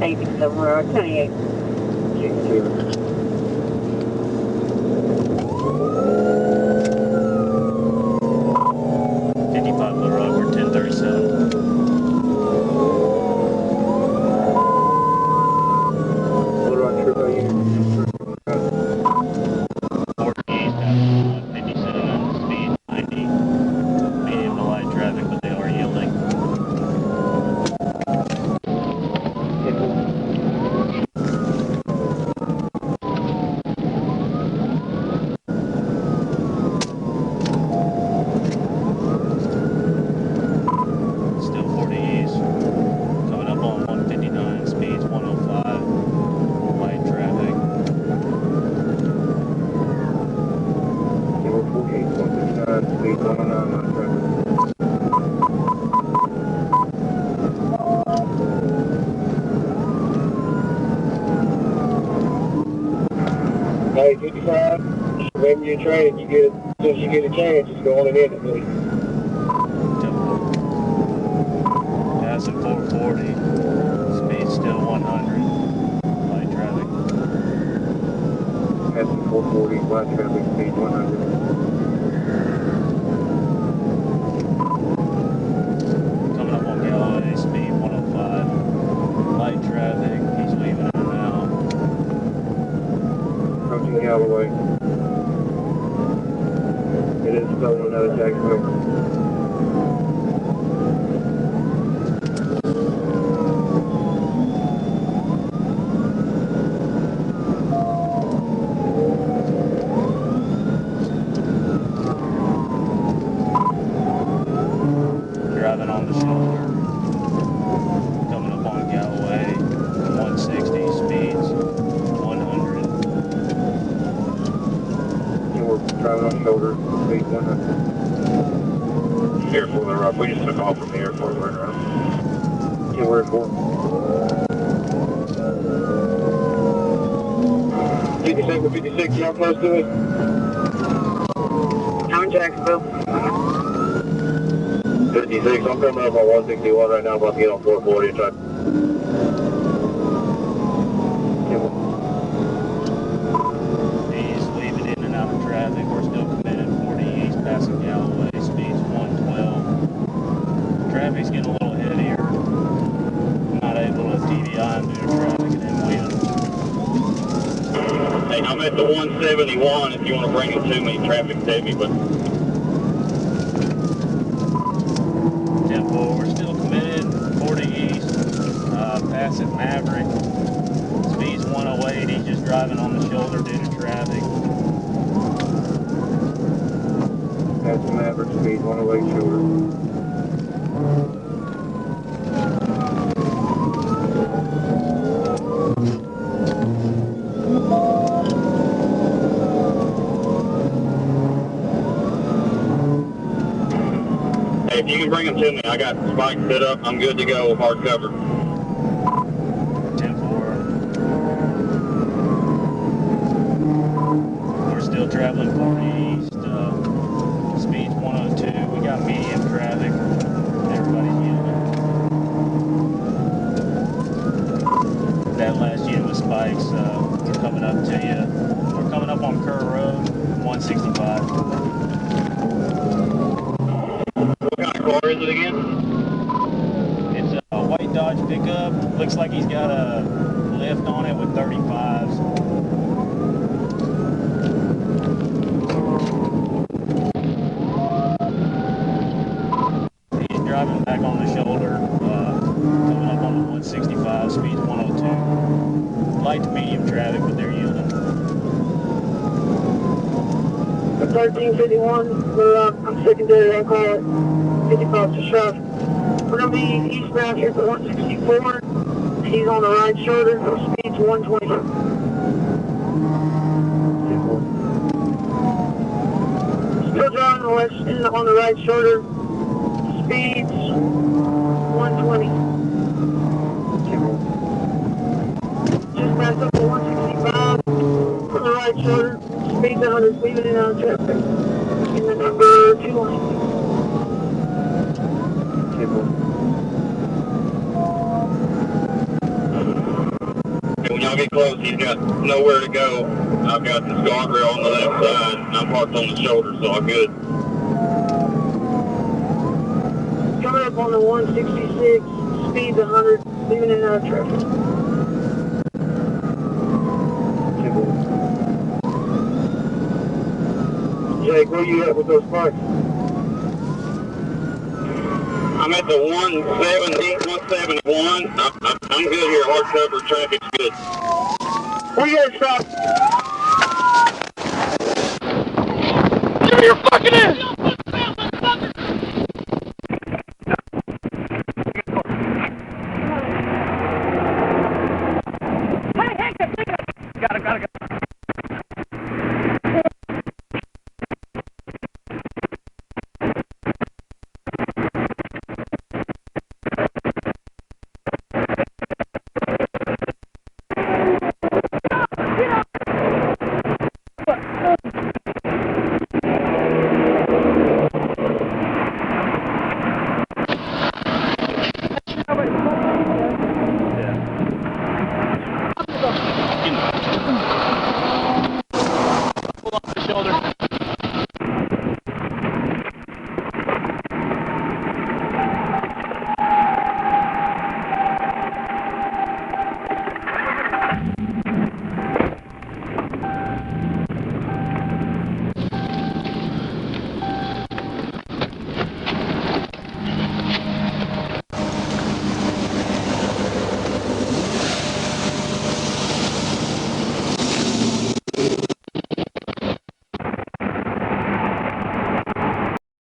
Interstate somewhere, 28. Hey, 55, when you're training, you get, as soon as you get a chance, just go on and in it, please. Passing 440, speed still 100, light traffic. Passing 440, light traffic, speed 100. Coming up on Galloway, speed 105, light traffic, he's leaving it now. Approaching Galloway. It is stolen out of Jacksonville. Driving on the shoulder, coming up on Galloway, 160, speeds 100. And we're driving on shoulder, speed 100. Airport we're up. We just took off from the airport. We're around. Yeah, we're at 4. 56 with 56, you how close to it? I'm in Jacksonville. 56, I'm coming up on 161 right now. I'm about to get on 440 and try. He's leaving in and out of traffic. We're still committed 40 east, passing Galloway, speeds 112. Traffic's getting a little heavier. Not able to TVI him due to traffic and then wheel. Hey, I'm at the 171 if you want to bring it to me. Traffic's heavy, but 10-4, we're still committed 40 east, passing Maverick. Speeds 108, he's just driving on the shoulder due to traffic. that's the Maverick, speed 108 shoulder. Hey, if you can bring them to me, I got the spike set up. I'm good to go with hard cover. 10-4. We're still traveling 40 east, speeds 102. We got medium traffic. Everybody's yielding. That last unit with spikes, we're coming up to you. We're coming up on Kerr Road, 165. What kind of car is it again? It's a white Dodge pickup. Looks like he's got a lift on it with 35s. He's driving back on the shoulder, coming up on the 165, speeds 102. Light to medium traffic, but they're yielding. 1351, I'm secondary, I call it 50 across the shop. We're going to be eastbound here for 164. He's on the right shoulder, speeds 120. Still driving on the right shoulder, speeds 120. Just passed up to 165 on the right shoulder, speeds 100, leaving it on traffic. In the number 2 lane. I'll get close. He's got nowhere to go. I've got this guardrail on the left side, and I'm parked on the shoulder, so I'm good. Coming up on the 166, speed 100, leaving in and out of traffic. Jake, where you at with those parks? I'm at the 171. I'm good here. Hard cover. Traffic's good. Where you at, stop? Give me your fucking ass!